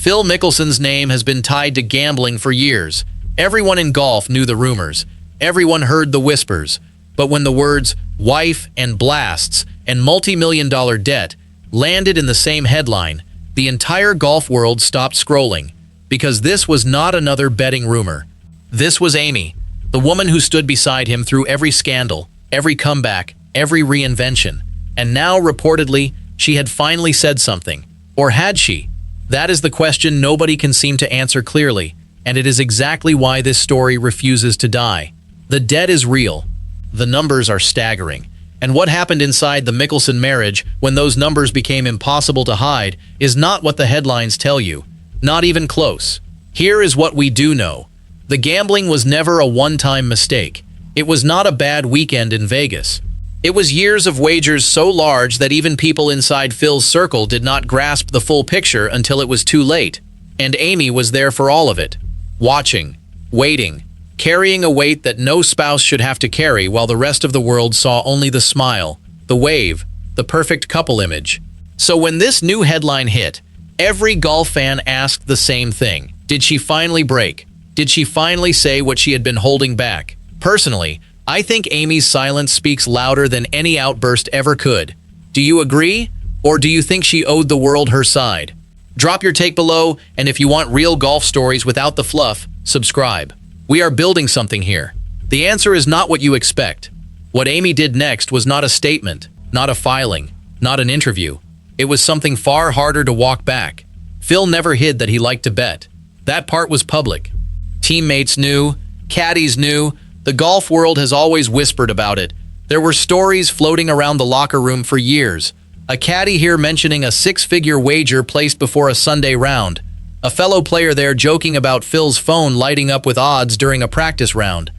Phil Mickelson's name has been tied to gambling for years. Everyone in golf knew the rumors. Everyone heard the whispers. But when the words wife and blasts and multi-million-dollar debt landed in the same headline, the entire golf world stopped scrolling. Because this was not another betting rumor. This was Amy, the woman who stood beside him through every scandal, every comeback, every reinvention. And now, reportedly, she had finally said something. Or had she? That is the question nobody can seem to answer clearly, and it is exactly why this story refuses to die. The debt is real. The numbers are staggering. And what happened inside the Mickelson marriage when those numbers became impossible to hide is not what the headlines tell you. Not even close. Here is what we do know. The gambling was never a one-time mistake. It was not a bad weekend in Vegas. It was years of wagers so large that even people inside Phil's circle did not grasp the full picture until it was too late. And Amy was there for all of it. Watching, waiting, carrying a weight that no spouse should have to carry while the rest of the world saw only the smile, the wave, the perfect couple image. So when this new headline hit, every golf fan asked the same thing. Did she finally break? Did she finally say what she had been holding back? Personally, I think Amy's silence speaks louder than any outburst ever could. Do you agree? Or do you think she owed the world her side? Drop your take below, and if you want real golf stories without the fluff, subscribe. We are building something here. The answer is not what you expect. What Amy did next was not a statement, not a filing, not an interview. It was something far harder to walk back. Phil never hid that he liked to bet. That part was public. Teammates knew, caddies knew, the golf world has always whispered about it. There were stories floating around the locker room for years. A caddy here mentioning a six-figure wager placed before a Sunday round. A fellow player there joking about Phil's phone lighting up with odds during a practice round.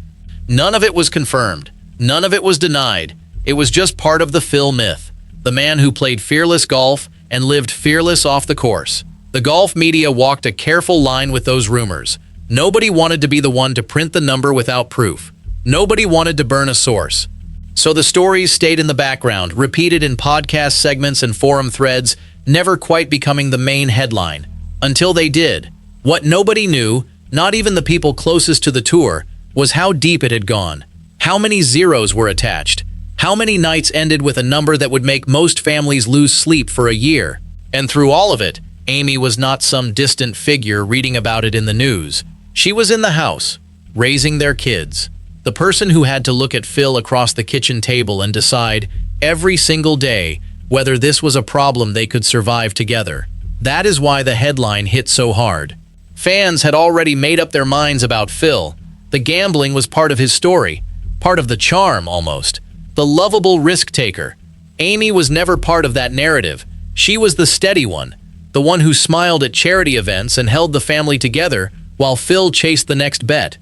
None of it was confirmed. None of it was denied. It was just part of the Phil myth. The man who played fearless golf and lived fearless off the course. The golf media walked a careful line with those rumors. Nobody wanted to be the one to print the number without proof. Nobody wanted to burn a source. So the stories stayed in the background, repeated in podcast segments and forum threads, never quite becoming the main headline. Until they did. What nobody knew, not even the people closest to the tour, was how deep it had gone. How many zeros were attached. How many nights ended with a number that would make most families lose sleep for a year. And through all of it, Amy was not some distant figure reading about it in the news. She was in the house, raising their kids. The person who had to look at Phil across the kitchen table and decide every single day whether this was a problem they could survive together. That is why the headline hit so hard. Fans had already made up their minds about Phil. The gambling was part of his story, part of the charm almost. The lovable risk-taker. Amy was never part of that narrative. She was the steady one, the one who smiled at charity events and held the family together while Phil chased the next bet.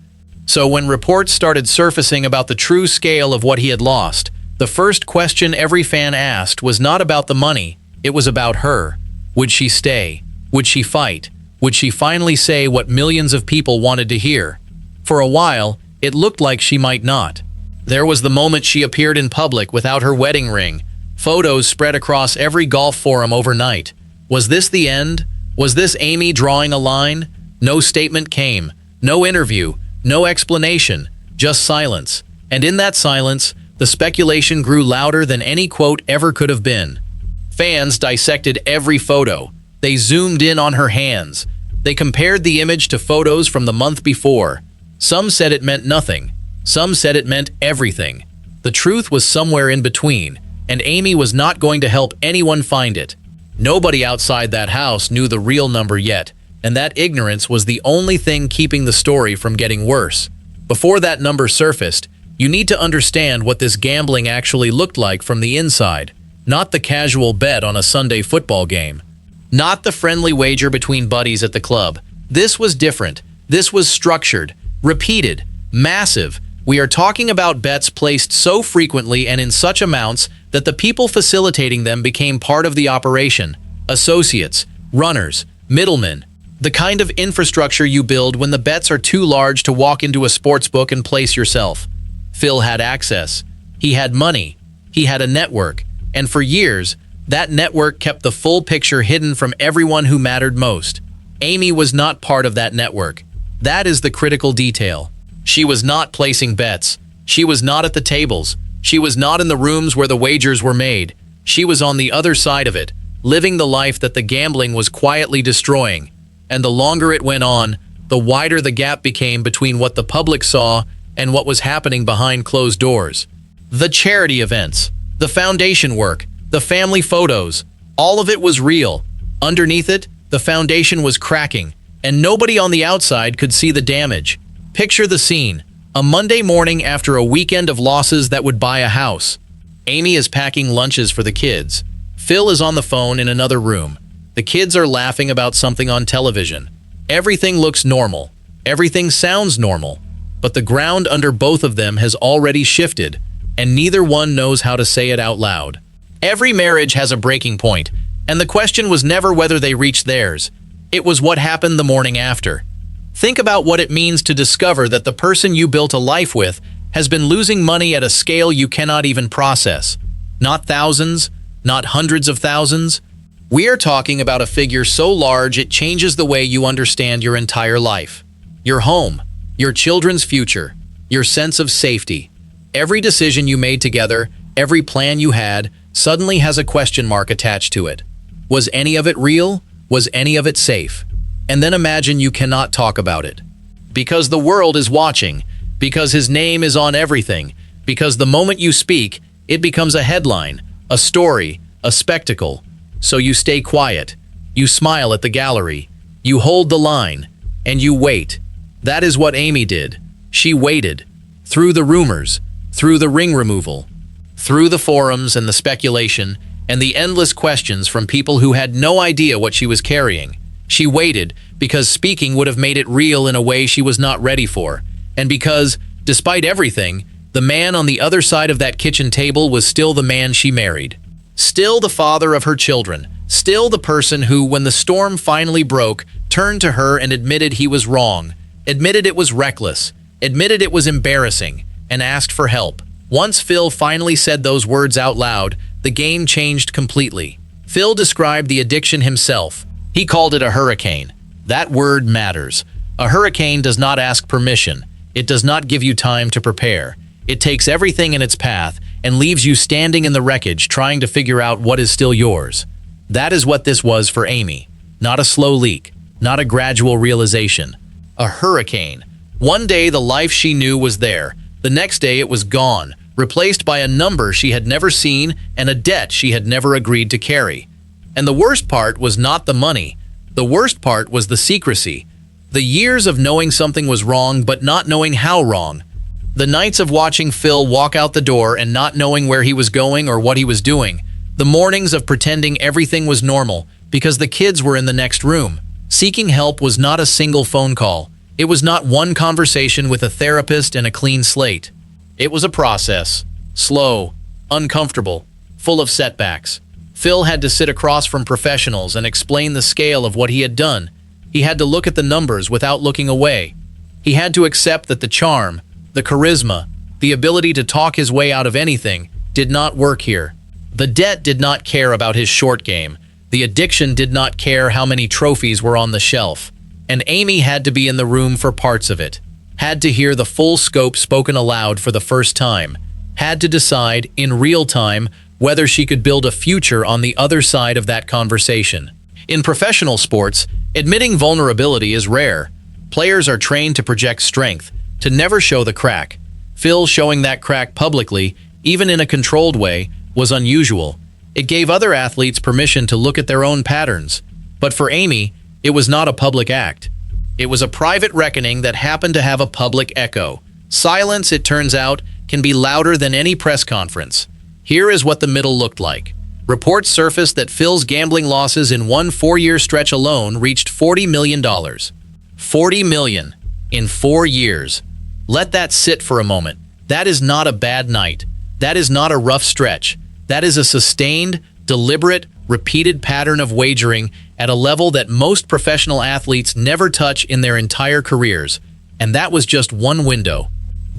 So when reports started surfacing about the true scale of what he had lost, the first question every fan asked was not about the money, it was about her. Would she stay? Would she fight? Would she finally say what millions of people wanted to hear? For a while, it looked like she might not. There was the moment she appeared in public without her wedding ring. Photos spread across every golf forum overnight. Was this the end? Was this Amy drawing a line? No statement came. No interview. No explanation. Just silence. And in that silence, the speculation grew louder than any quote ever could have been. Fans dissected every photo. They zoomed in on her hands. They compared the image to photos from the month before. Some said it meant nothing. Some said it meant everything. The truth was somewhere in between, and Amy was not going to help anyone find it. Nobody outside that house knew the real number yet, and that ignorance was the only thing keeping the story from getting worse. Before that number surfaced, you need to understand what this gambling actually looked like from the inside. Not the casual bet on a Sunday football game. Not the friendly wager between buddies at the club. This was different. This was structured, repeated, massive. We are talking about bets placed so frequently and in such amounts that the people facilitating them became part of the operation. Associates, runners, middlemen. The kind of infrastructure you build when the bets are too large to walk into a sportsbook and place yourself. Phil had access. He had money. He had a network. And for years, that network kept the full picture hidden from everyone who mattered most. Amy was not part of that network. That is the critical detail. She was not placing bets. She was not at the tables. She was not in the rooms where the wagers were made. She was on the other side of it, living the life that the gambling was quietly destroying. And the longer it went on, the wider the gap became between what the public saw and what was happening behind closed doors. The charity events, the foundation work, the family photos, all of it was real. Underneath it, the foundation was cracking, and nobody on the outside could see the damage. Picture the scene. A Monday morning after a weekend of losses that would buy a house. Amy is packing lunches for the kids. Phil is on the phone in another room. The kids are laughing about something on television. Everything looks normal. Everything sounds normal. But the ground under both of them has already shifted, and neither one knows how to say it out loud. Every marriage has a breaking point, and the question was never whether they reached theirs. It was what happened the morning after. Think about what it means to discover that the person you built a life with has been losing money at a scale you cannot even process. Not thousands, not hundreds of thousands. We are talking about a figure so large it changes the way you understand your entire life. Your home, your children's future, your sense of safety. Every decision you made together, every plan you had, suddenly has a question mark attached to it. Was any of it real? Was any of it safe? And then imagine you cannot talk about it. Because the world is watching, because his name is on everything, because the moment you speak, it becomes a headline, a story, a spectacle. So you stay quiet, you smile at the gallery, you hold the line, and you wait. That is what Amy did. She waited. Through the rumors, through the ring removal, through the forums and the speculation, and the endless questions from people who had no idea what she was carrying. She waited because speaking would have made it real in a way she was not ready for, and because, despite everything, the man on the other side of that kitchen table was still the man she married. Still the father of her children, still the person who, when the storm finally broke, turned to her and admitted he was wrong, admitted it was reckless, admitted it was embarrassing, and asked for help. Once Phil finally said those words out loud, the game changed completely. Phil described the addiction himself. He called it a hurricane. That word matters. A hurricane does not ask permission. It does not give you time to prepare. It takes everything in its path and leaves you standing in the wreckage trying to figure out what is still yours. That is what this was for Amy. Not a slow leak, not a gradual realization. A hurricane. One day the life she knew was there. The next day it was gone, replaced by a number she had never seen and a debt she had never agreed to carry. And the worst part was not the money. The worst part was the secrecy. The years of knowing something was wrong but not knowing how wrong. The nights of watching Phil walk out the door and not knowing where he was going or what he was doing. The mornings of pretending everything was normal because the kids were in the next room. Seeking help was not a single phone call. It was not one conversation with a therapist and a clean slate. It was a process. Slow, uncomfortable, full of setbacks. Phil had to sit across from professionals and explain the scale of what he had done. He had to look at the numbers without looking away. He had to accept that the charm, the charisma, the ability to talk his way out of anything did not work here. The debt did not care about his short game. The addiction did not care how many trophies were on the shelf. And Amy had to be in the room for parts of it. Had to hear the full scope spoken aloud for the first time. Had to decide, in real time, whether she could build a future on the other side of that conversation. In professional sports, admitting vulnerability is rare. Players are trained to project strength, to never show the crack. Phil showing that crack publicly, even in a controlled way, was unusual. It gave other athletes permission to look at their own patterns. But for Amy, it was not a public act. It was a private reckoning that happened to have a public echo. Silence, it turns out, can be louder than any press conference. Here is what the middle looked like. Reports surfaced that Phil's gambling losses in one 4-year stretch alone reached $40 million. $40 million in 4 years. Let that sit for a moment. That is not a bad night. That is not a rough stretch. That is a sustained, deliberate, repeated pattern of wagering at a level that most professional athletes never touch in their entire careers. And that was just one window.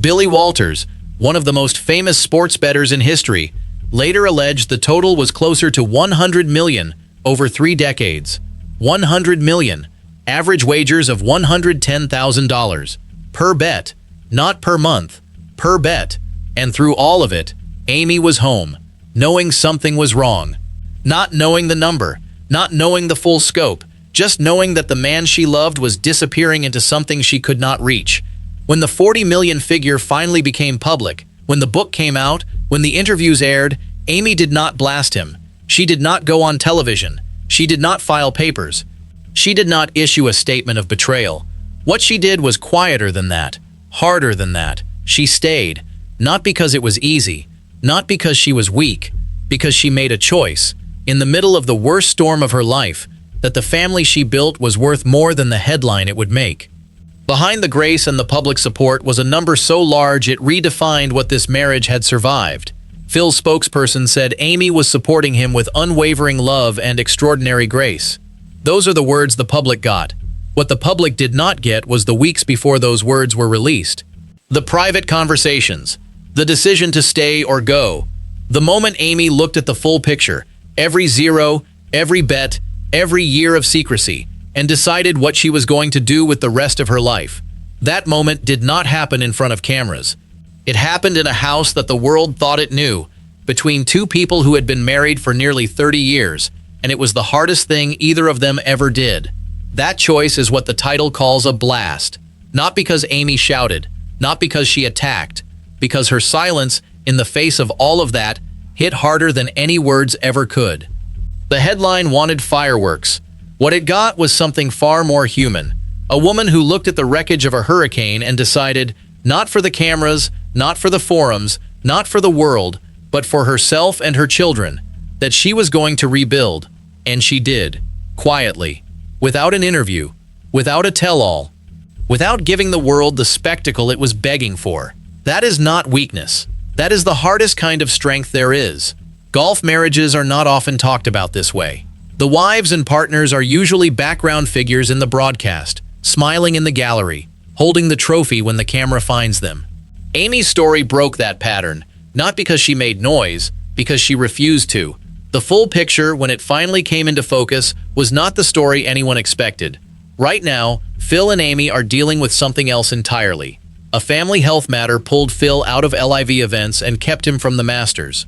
Billy Walters, one of the most famous sports bettors in history, later alleged the total was closer to $100 million over 3 decades. $100 million. Average wagers of $110,000. Per bet. Not per month. Per bet. And through all of it, Amy was home, knowing something was wrong. Not knowing the number, not knowing the full scope, just knowing that the man she loved was disappearing into something she could not reach. When the 40 million figure finally became public, when the book came out, when the interviews aired, Amy did not blast him. She did not go on television. She did not file papers. She did not issue a statement of betrayal. What she did was quieter than that, harder than that. She stayed, not because it was easy, not because she was weak, because she made a choice, in the middle of the worst storm of her life, that the family she built was worth more than the headline it would make. Behind the grace and the public support was a number so large it redefined what this marriage had survived. Phil's spokesperson said Amy was supporting him with unwavering love and extraordinary grace. Those are the words the public got. What the public did not get was the weeks before those words were released. The private conversations. The decision to stay or go. The moment Amy looked at the full picture, every zero, every bet, every year of secrecy, and decided what she was going to do with the rest of her life. That moment did not happen in front of cameras. It happened in a house that the world thought it knew, between two people who had been married for nearly 30 years, and it was the hardest thing either of them ever did. That choice is what the title calls a blast. Not because Amy shouted, not because she attacked, because her silence, in the face of all of that, hit harder than any words ever could. The headline wanted fireworks. What it got was something far more human. A woman who looked at the wreckage of a hurricane and decided, not for the cameras, not for the forums, not for the world, but for herself and her children, that she was going to rebuild. And she did. Quietly. Without an interview. Without a tell-all. Without giving the world the spectacle it was begging for. That is not weakness. That is the hardest kind of strength there is. Golf marriages are not often talked about this way. The wives and partners are usually background figures in the broadcast, smiling in the gallery, holding the trophy when the camera finds them. Amy's story broke that pattern, not because she made noise, because she refused to. The full picture, when it finally came into focus, was not the story anyone expected. Right now, Phil and Amy are dealing with something else entirely. A family health matter pulled Phil out of LIV events and kept him from the Masters.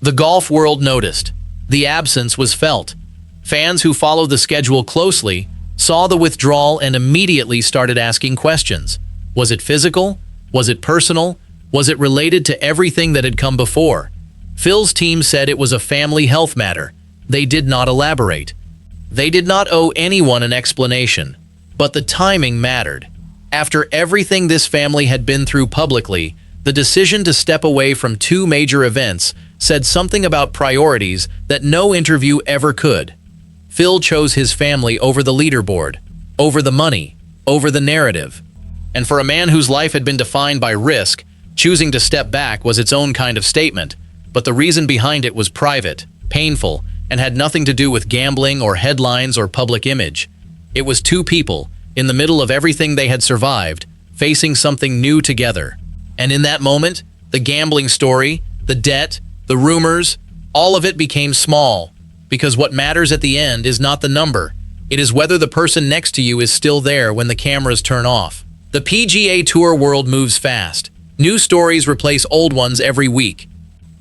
The golf world noticed. The absence was felt. Fans who follow the schedule closely saw the withdrawal and immediately started asking questions. Was it physical? Was it personal? Was it related to everything that had come before? Phil's team said it was a family health matter. They did not elaborate. They did not owe anyone an explanation. But the timing mattered. After everything this family had been through publicly, the decision to step away from two major events said something about priorities that no interview ever could. Phil chose his family over the leaderboard, over the money, over the narrative. And for a man whose life had been defined by risk, choosing to step back was its own kind of statement, but the reason behind it was private, painful, and had nothing to do with gambling or headlines or public image. It was two people, in the middle of everything they had survived, facing something new together. And in that moment, the gambling story, the debt, the rumors, all of it became small, because what matters at the end is not the number. It is whether the person next to you is still there when the cameras turn off. The PGA Tour world moves fast. New stories replace old ones every week.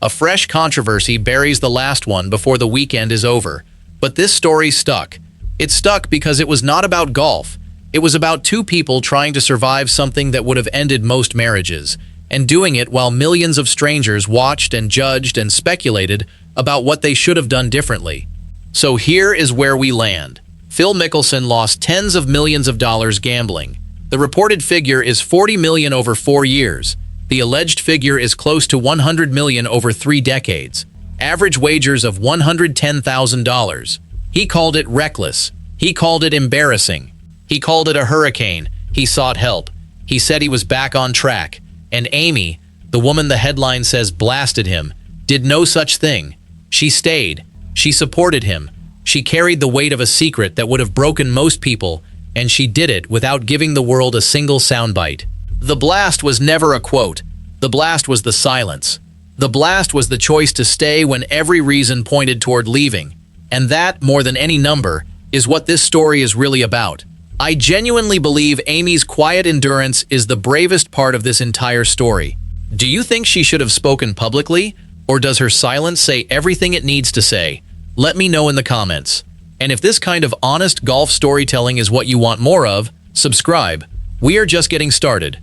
A fresh controversy buries the last one before the weekend is over. But this story stuck. It stuck because it was not about golf. It was about two people trying to survive something that would have ended most marriages, and doing it while millions of strangers watched and judged and speculated about what they should have done differently. So here is where we land. Phil Mickelson lost tens of millions of dollars gambling. The reported figure is 40 million over 4 years. The alleged figure is close to 100 million over 3 decades. Average wagers of $110,000. He called it reckless. He called it embarrassing. He called it a hurricane. He sought help. He said he was back on track. And Amy, the woman the headline says blasted him, did no such thing. She stayed. She supported him. She carried the weight of a secret that would have broken most people, and she did it without giving the world a single soundbite. The blast was never a quote. The blast was the silence. The blast was the choice to stay when every reason pointed toward leaving. And that, more than any number, is what this story is really about. I genuinely believe Amy's quiet endurance is the bravest part of this entire story. Do you think she should have spoken publicly, or does her silence say everything it needs to say? Let me know in the comments. And if this kind of honest golf storytelling is what you want more of, subscribe. We are just getting started.